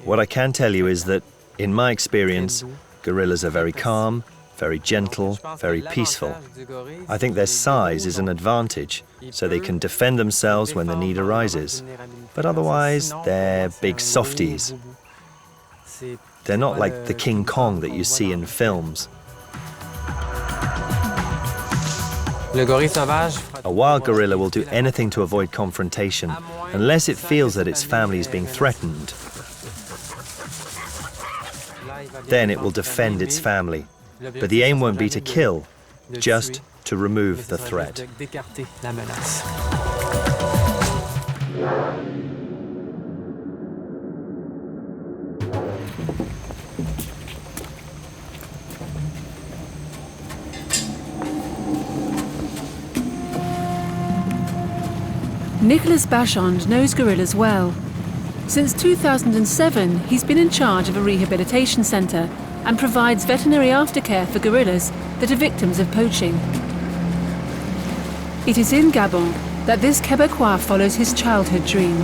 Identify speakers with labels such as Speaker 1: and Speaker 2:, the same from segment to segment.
Speaker 1: What I can tell you is that, in my experience, gorillas are very calm, very gentle, very peaceful. I think their size is an advantage, so they can defend themselves when the need arises. But otherwise, they're big softies. They're not like the King Kong that you see in films. A wild gorilla will do anything to avoid confrontation, unless it feels that its family is being threatened. Then it will defend its family. But the aim won't be to kill, just to remove the threat.
Speaker 2: Nicholas Bachand knows gorillas well. Since 2007, he's been in charge of a rehabilitation centre and provides veterinary aftercare for gorillas that are victims of poaching. It is in Gabon that this Québécois follows his childhood dream.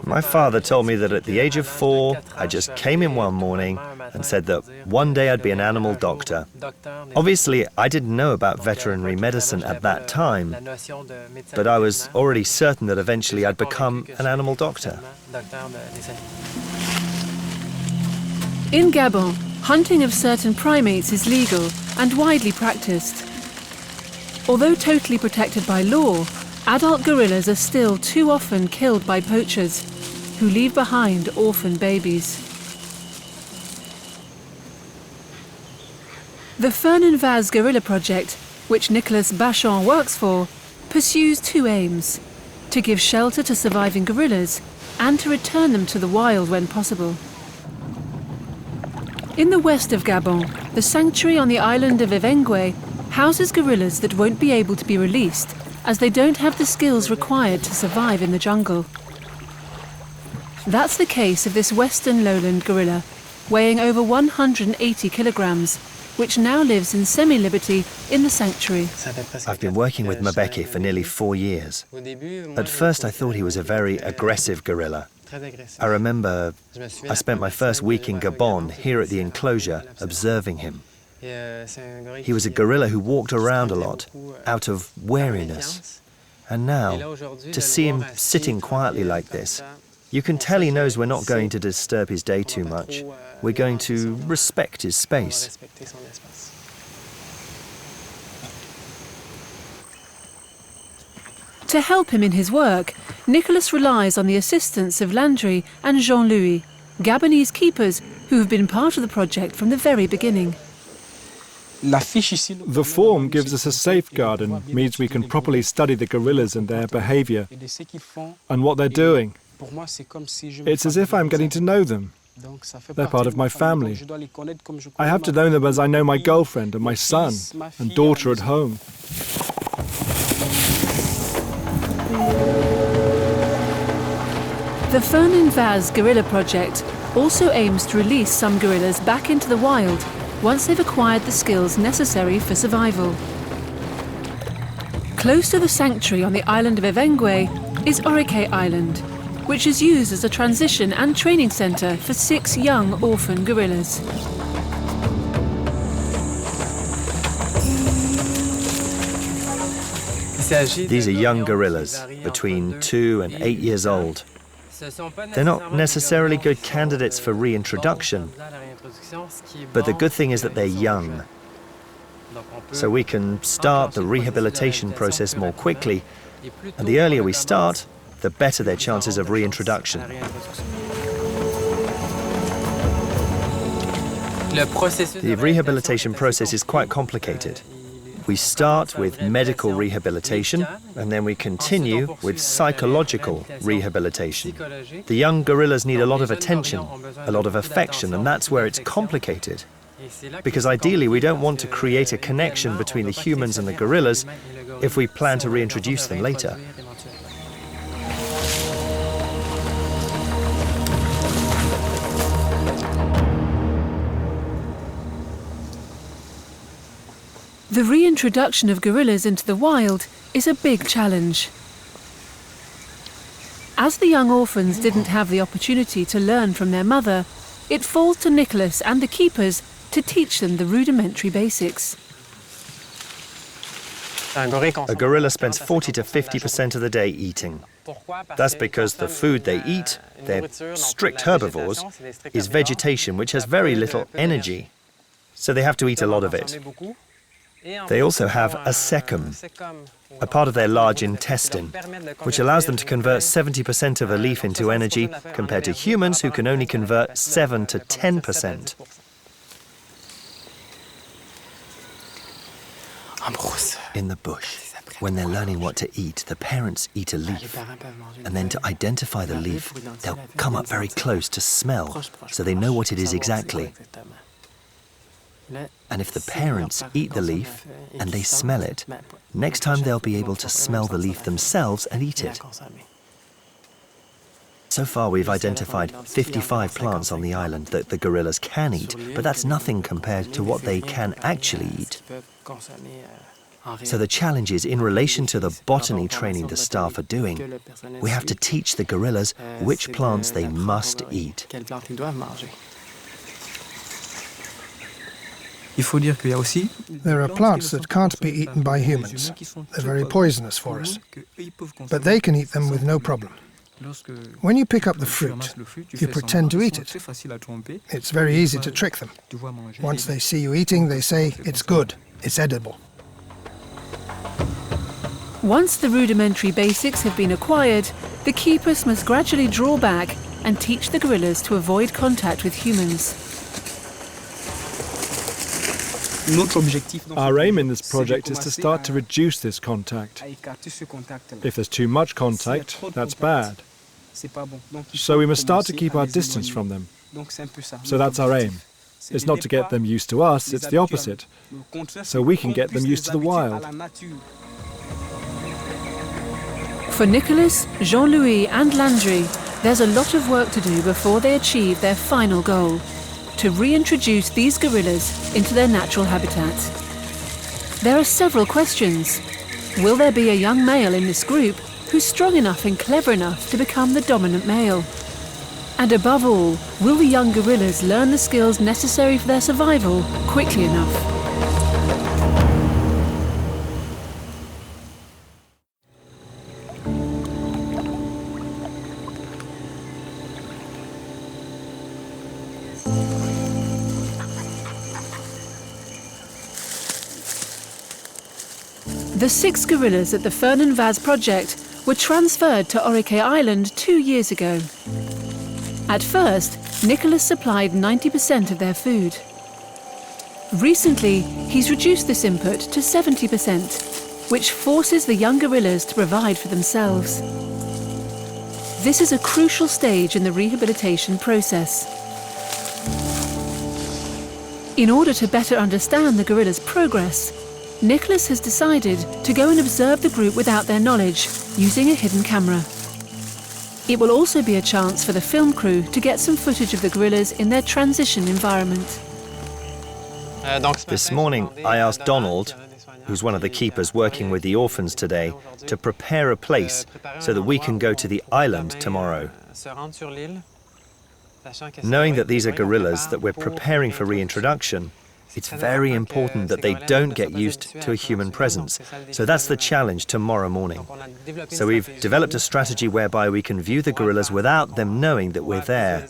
Speaker 1: My father told me that at the age of 4, I just came in one morning and said that one day I'd be an animal doctor. Obviously, I didn't know about veterinary medicine at that time, but I was already certain that eventually I'd become an animal doctor.
Speaker 2: In Gabon, hunting of certain primates is legal and widely practised. Although totally protected by law, adult gorillas are still too often killed by poachers, who leave behind orphan babies. The Fernan-Vaz Gorilla Project, which Nicholas Bachand works for, pursues two aims: to give shelter to surviving gorillas and to return them to the wild when possible. In the west of Gabon, the sanctuary on the island of Evengue houses gorillas that won't be able to be released as they don't have the skills required to survive in the jungle. That's the case of this western lowland gorilla, weighing over 180 kilograms, which now lives in semi-liberty in the sanctuary.
Speaker 1: I've been working with Mbeke for nearly 4 years. At first I thought he was a very aggressive gorilla. I remember I spent my first week in Gabon, here at the enclosure, observing him. He was a gorilla who walked around a lot, out of wariness. And now, to see him sitting quietly like this, you can tell he knows we're not going to disturb his day too much. We're going to respect his space.
Speaker 2: To help him in his work, Nicholas relies on the assistance of Landry and Jean-Louis, Gabonese keepers who have been part of the project from the very beginning.
Speaker 3: The form gives us a safeguard and means we can properly study the gorillas and their behaviour and what they're doing. It's as if I'm getting to know them. They're part of my family. I have to know them as I know my girlfriend and my son and daughter at home.
Speaker 2: The Fernan-Vaz Gorilla Project also aims to release some gorillas back into the wild once they've acquired the skills necessary for survival. Close to the sanctuary on the island of Evengue is Orike Island, which is used as a transition and training centre for 6 young orphan gorillas.
Speaker 1: These are young gorillas, between 2 and 8 years old. They're not necessarily good candidates for reintroduction, but the good thing is that they're young. So we can start the rehabilitation process more quickly, and the earlier we start, the better their chances of reintroduction. The rehabilitation process is quite complicated. We start with medical rehabilitation, and then we continue with psychological rehabilitation. The young gorillas need a lot of attention, a lot of affection, and that's where it's complicated. Because ideally, we don't want to create a connection between the humans and the gorillas if we plan to reintroduce them later.
Speaker 2: The reintroduction of gorillas into the wild is a big challenge. As the young orphans didn't have the opportunity to learn from their mother, it falls to Nicholas and the keepers to teach them the rudimentary basics.
Speaker 1: A gorilla spends 40 to 50% of the day eating. That's because the food they eat, they're strict herbivores, is vegetation which has very little energy. So they have to eat a lot of it. They also have a cecum, a part of their large intestine, which allows them to convert 70% of a leaf into energy, compared to humans who can only convert 7 to 10%. In the bush, when they're learning what to eat, the parents eat a leaf, and then to identify the leaf, they'll come up very close to smell, so they know what it is exactly. And if the parents eat the leaf and they smell it, next time they'll be able to smell the leaf themselves and eat it. So far we've identified 55 plants on the island that the gorillas can eat, but that's nothing compared to what they can actually eat. So the challenge is, in relation to the botany training the staff are doing, we have to teach the gorillas which plants they must eat.
Speaker 4: There are plants that can't be eaten by humans. They're very poisonous for us. But they can eat them with no problem. When you pick up the fruit, you pretend to eat it. It's very easy to trick them. Once they see you eating, they say, "It's good, it's edible."
Speaker 2: Once the rudimentary basics have been acquired, the keepers must gradually draw back and teach the gorillas to avoid contact with humans.
Speaker 3: Our aim in this project is to start to reduce this contact. If there's too much contact, that's bad. So we must start to keep our distance from them. So that's our aim. It's not to get them used to us, it's the opposite. So we can get them used to the wild.
Speaker 2: For Nicholas, Jean-Louis and Landry, there's a lot of work to do before they achieve their final goal: to reintroduce these gorillas into their natural habitat. There are several questions. Will there be a young male in this group who's strong enough and clever enough to become the dominant male? And above all, will the young gorillas learn the skills necessary for their survival quickly enough? The 6 gorillas at the Fernan-Vaz Project were transferred to Oricay Island 2 years ago. At first, Nicholas supplied 90% of their food. Recently, he's reduced this input to 70%, which forces the young gorillas to provide for themselves. This is a crucial stage in the rehabilitation process. In order to better understand the gorillas' progress, Nicholas has decided to go and observe the group without their knowledge, using a hidden camera. It will also be a chance for the film crew to get some footage of the gorillas in their transition environment.
Speaker 1: This morning I asked Donald, who's one of the keepers working with the orphans today, to prepare a place so that we can go to the island tomorrow. Knowing that these are gorillas that we're preparing for reintroduction, it's very important that they don't get used to a human presence. So that's the challenge tomorrow morning. So we've developed a strategy whereby we can view the gorillas without them knowing that we're there.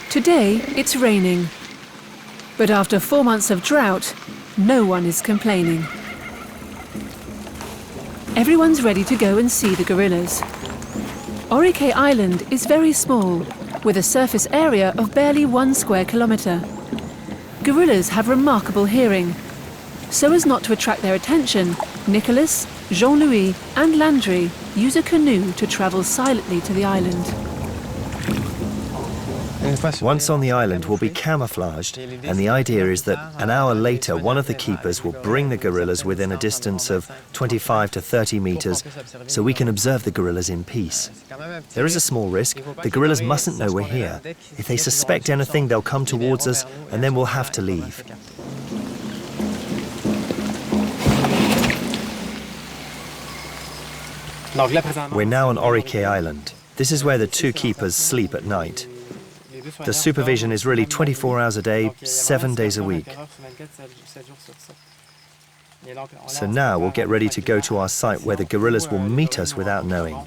Speaker 2: Today, it's raining. But after 4 months of drought, no one is complaining. Everyone's ready to go and see the gorillas. Oricay Island is very small, with a surface area of barely 1 square kilometre. Gorillas have remarkable hearing. So as not to attract their attention, Nicholas, Jean-Louis and Landry use a canoe to travel silently to the island.
Speaker 1: Once on the island, we'll be camouflaged, and the idea is that an hour later, one of the keepers will bring the gorillas within a distance of 25 to 30 meters, so we can observe the gorillas in peace. There is a small risk. The gorillas mustn't know we're here. If they suspect anything, they'll come towards us, and then we'll have to leave. We're now on Orike Island. This is where the two keepers sleep at night. The supervision is really 24 hours a day, 7 days a week. So now we'll get ready to go to our site where the gorillas will meet us without knowing.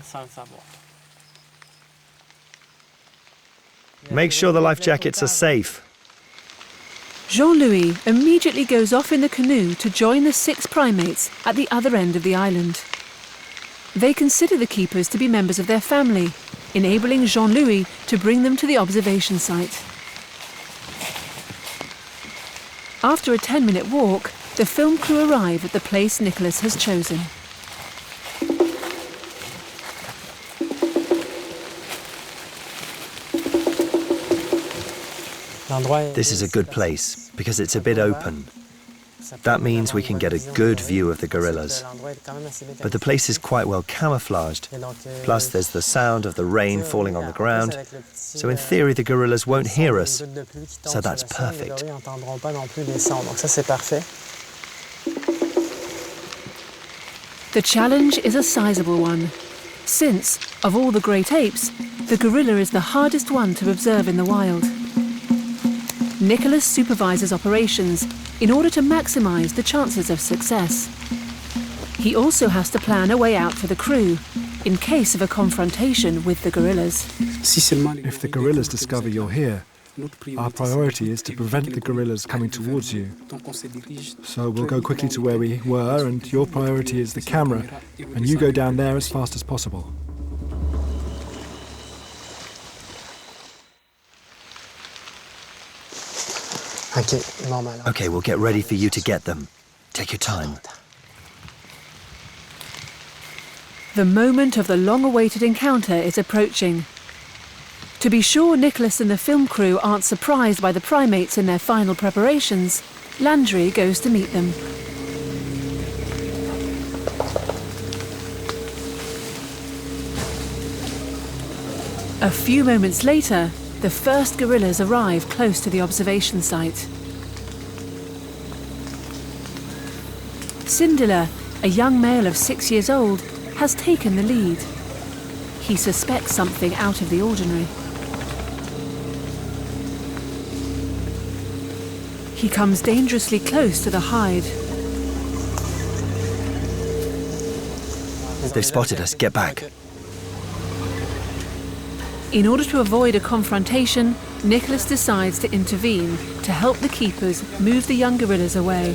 Speaker 1: Make sure the life jackets are safe.
Speaker 2: Jean-Louis immediately goes off in the canoe to join the 6 primates at the other end of the island. They consider the keepers to be members of their family, enabling Jean-Louis to bring them to the observation site. After a 10-minute walk, the film crew arrive at the place Nicholas has chosen.
Speaker 1: This is a good place because it's a bit open. That means we can get a good view of the gorillas. But the place is quite well camouflaged. Plus there's the sound of the rain falling on the ground. So in theory the gorillas won't hear us. So that's perfect.
Speaker 2: The challenge is a sizable one, since, of all the great apes, the gorilla is the hardest one to observe in the wild. Nicholas supervises operations in order to maximise the chances of success. He also has to plan a way out for the crew, in case of a confrontation with the gorillas.
Speaker 3: If the gorillas discover you're here, our priority is to prevent the gorillas coming towards you. So we'll go quickly to where we were, and your priority is the camera, and you go down there as fast as possible.
Speaker 1: Okay, we'll get ready for you to get them. Take your time.
Speaker 2: The moment of the long-awaited encounter is approaching. To be sure Nicholas and the film crew aren't surprised by the primates in their final preparations, Landry goes to meet them. A few moments later, the first gorillas arrive close to the observation site. Sindela, a young male of 6 years old, has taken the lead. He suspects something out of the ordinary. He comes dangerously close to the hide.
Speaker 1: They've spotted us. Get back.
Speaker 2: In order to avoid a confrontation, Nicholas decides to intervene to help the keepers move the young gorillas away.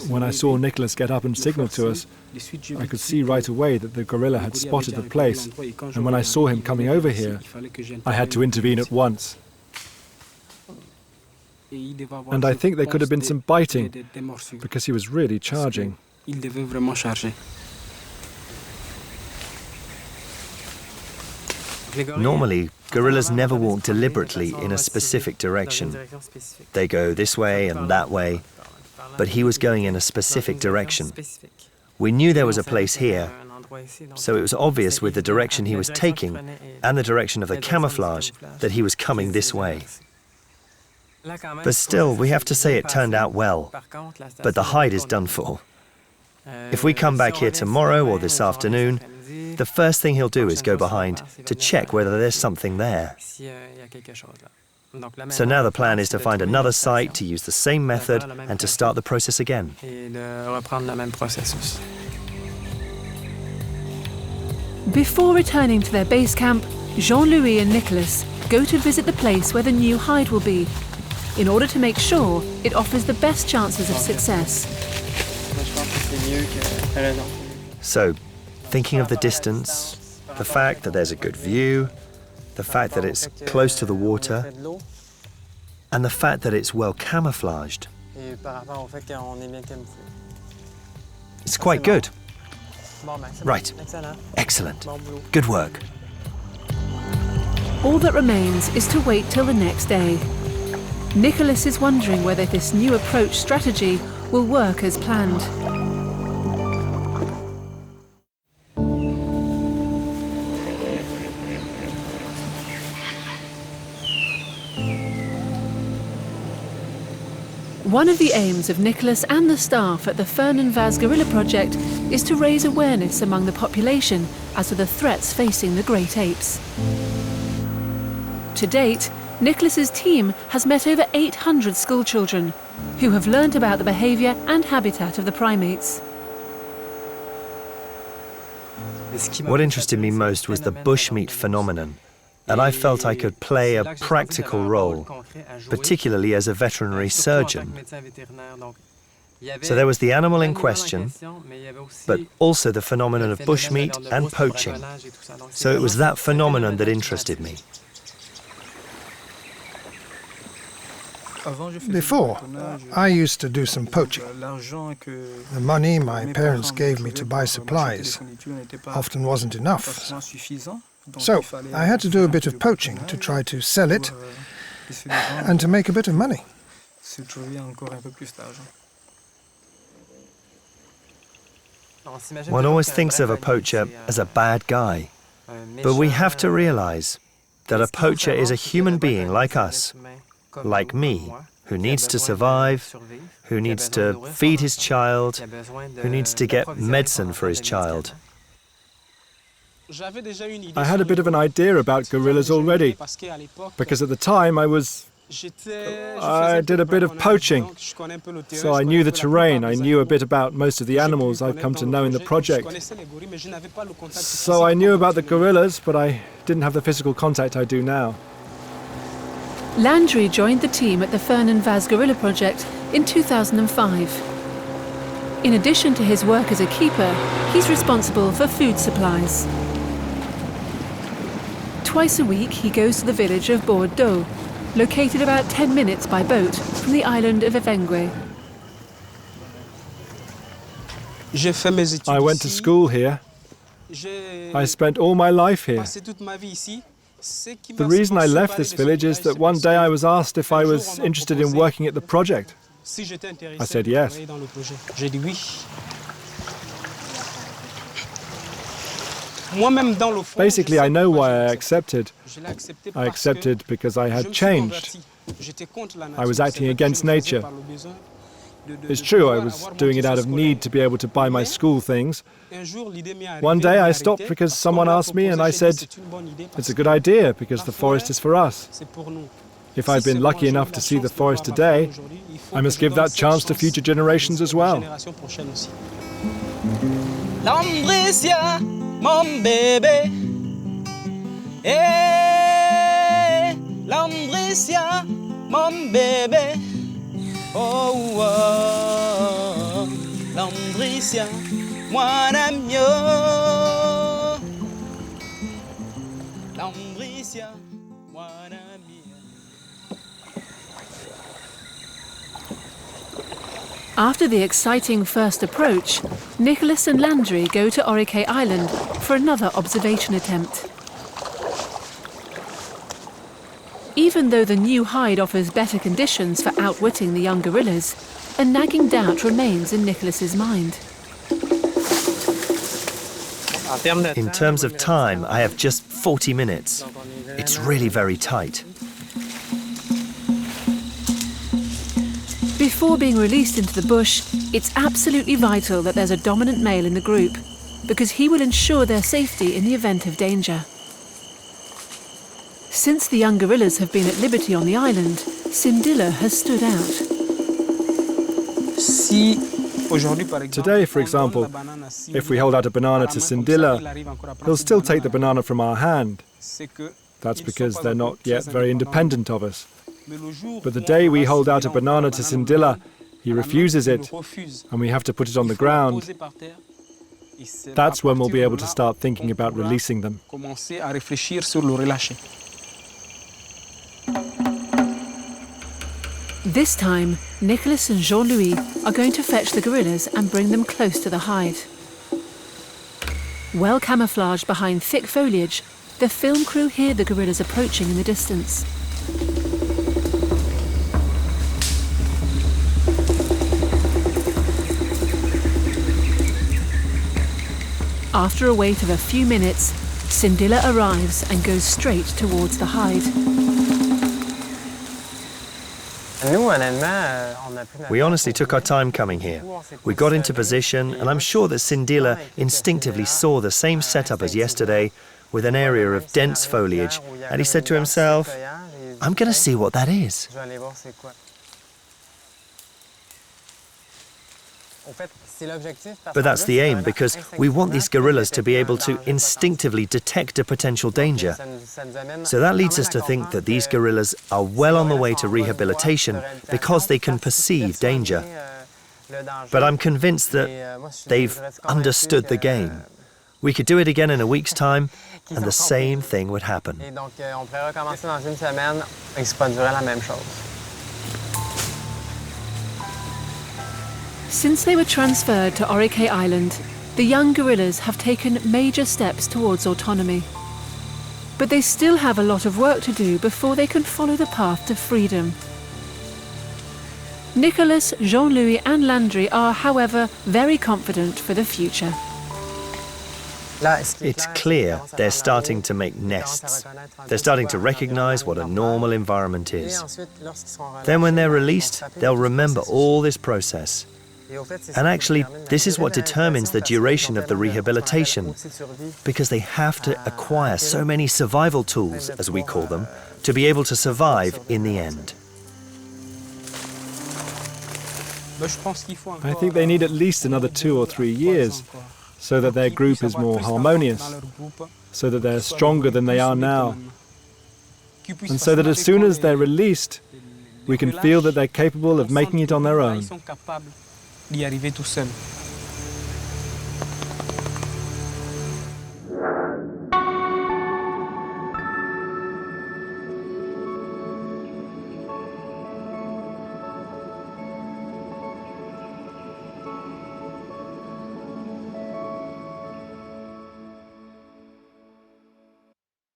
Speaker 3: When I saw Nicholas get up and signal to us, I could see right away that the gorilla had spotted the place, and when I saw him coming over here, I had to intervene at once. And I think there could have been some biting, because he was really charging.
Speaker 1: Normally, gorillas never walk deliberately in a specific direction. They go this way and that way, but he was going in a specific direction. We knew there was a place here, so it was obvious with the direction he was taking and the direction of the camouflage that he was coming this way. But still, we have to say it turned out well, but the hide is done for. If we come back here tomorrow or this afternoon, the first thing he'll do is go behind to check whether there's something there. So now the plan is to find another site, to use the same method, and to start the process again.
Speaker 2: Before returning to their base camp, Jean-Louis and Nicholas go to visit the place where the new hide will be, in order to make sure it offers the best chances of success.
Speaker 1: So, thinking of the distance, the fact that there's a good view, the fact that it's close to the water, and the fact that it's well camouflaged. It's quite good. Right. Excellent. Good work.
Speaker 2: All that remains is to wait till the next day. Nicholas is wondering whether this new approach strategy will work as planned. One of the aims of Nicholas and the staff at the Fernan-Vaz Gorilla Project is to raise awareness among the population as to the threats facing the great apes. To date, Nicholas's team has met over 800 schoolchildren who have learnt about the behaviour and habitat of the primates.
Speaker 1: What interested me most was the bushmeat phenomenon, and I felt I could play a practical role, particularly as a veterinary surgeon. So there was the animal in question, but also the phenomenon of bushmeat and poaching. So it was that phenomenon that interested me.
Speaker 4: Before, I used to do some poaching. The money my parents gave me to buy supplies often wasn't enough. So I had to do a bit of poaching to try to sell it and to make a bit of money.
Speaker 1: One always thinks of a poacher as a bad guy, but we have to realize that a poacher is a human being like us, like me, who needs to survive, who needs to feed his child, who needs to get medicine for his child.
Speaker 3: I had a bit of an idea about gorillas already, because at the time I did a bit of poaching, so I knew the terrain, I knew a bit about most of the animals I've come to know in the project. So I knew about the gorillas, but I didn't have the physical contact I do now.
Speaker 2: Landry joined the team at the Fernan-Vaz Gorilla Project in 2005. In addition to his work as a keeper, he's responsible for food supplies. Twice a week he goes to the village of Rondot, located about 10 minutes by boat from the island of Evengue.
Speaker 3: I went to school here. I spent all my life here. The reason I left this village is that one day I was asked if I was interested in working at the project. I said yes. Basically, I know why I accepted. I accepted because I had changed. I was acting against nature. It's true, I was doing it out of need to be able to buy my school things. One day I stopped because someone asked me and I said, it's a good idea because the forest is for us. If I've been lucky enough to see the forest today, I must give that chance to future generations as well.
Speaker 5: L'Ambricia, mon bébé. Eh, l'Ambricia, mon bébé. Oh, oh, l'Ambricia, moi n'aime mieux. L'Ambricia, moi n'aime mieux.
Speaker 2: After the exciting first approach, Nicholas and Landry go to Oricay Island for another observation attempt. Even though the new hide offers better conditions for outwitting the young gorillas, a nagging doubt remains in Nicholas's mind.
Speaker 1: In terms of time, I have just 40 minutes. It's really very tight.
Speaker 2: Before being released into the bush, it's absolutely vital that there's a dominant male in the group, because he will ensure their safety in the event of danger. Since the young gorillas have been at liberty on the island, Sindilla has stood out.
Speaker 3: Today, for example, if we hold out a banana to Sindilla, he'll still take the banana from our hand. That's because they're not yet very independent of us. But the day we hold out a banana to Sindilla, he refuses it, and we have to put it on the ground. That's when we'll be able to start thinking about releasing them.
Speaker 2: This time, Nicholas and Jean-Louis are going to fetch the gorillas and bring them close to the hide. Well camouflaged behind thick foliage, the film crew hear the gorillas approaching in the distance. After a wait of a few minutes, Sindila arrives and goes straight towards the hide.
Speaker 1: We honestly took our time coming here. We got into position, and I'm sure that Sindila instinctively saw the same setup as yesterday, with an area of dense foliage, and he said to himself, "I'm going to see what that is." But that's the aim, because we want these gorillas to be able to instinctively detect a potential danger. So that leads us to think that these gorillas are well on the way to rehabilitation because they can perceive danger. But I'm convinced that they've understood the game. We could do it again in a week's time, and the same thing would happen.
Speaker 2: Since they were transferred to Orike Island, the young gorillas have taken major steps towards autonomy. But they still have a lot of work to do before they can follow the path to freedom. Nicholas, Jean-Louis and Landry are, however, very confident for the future.
Speaker 1: It's clear they're starting to make nests. They're starting to recognize what a normal environment is. Then when they're released, they'll remember all this process. And actually, this is what determines the duration of the rehabilitation, because they have to acquire so many survival tools, as we call them, to be able to survive in the end.
Speaker 3: I think they need at least another 2 or 3 years, so that their group is more harmonious, so that they're stronger than they are now, and so that as soon as they're released, we can feel that they're capable of making it on their own.
Speaker 5: d'y arriver tout seul.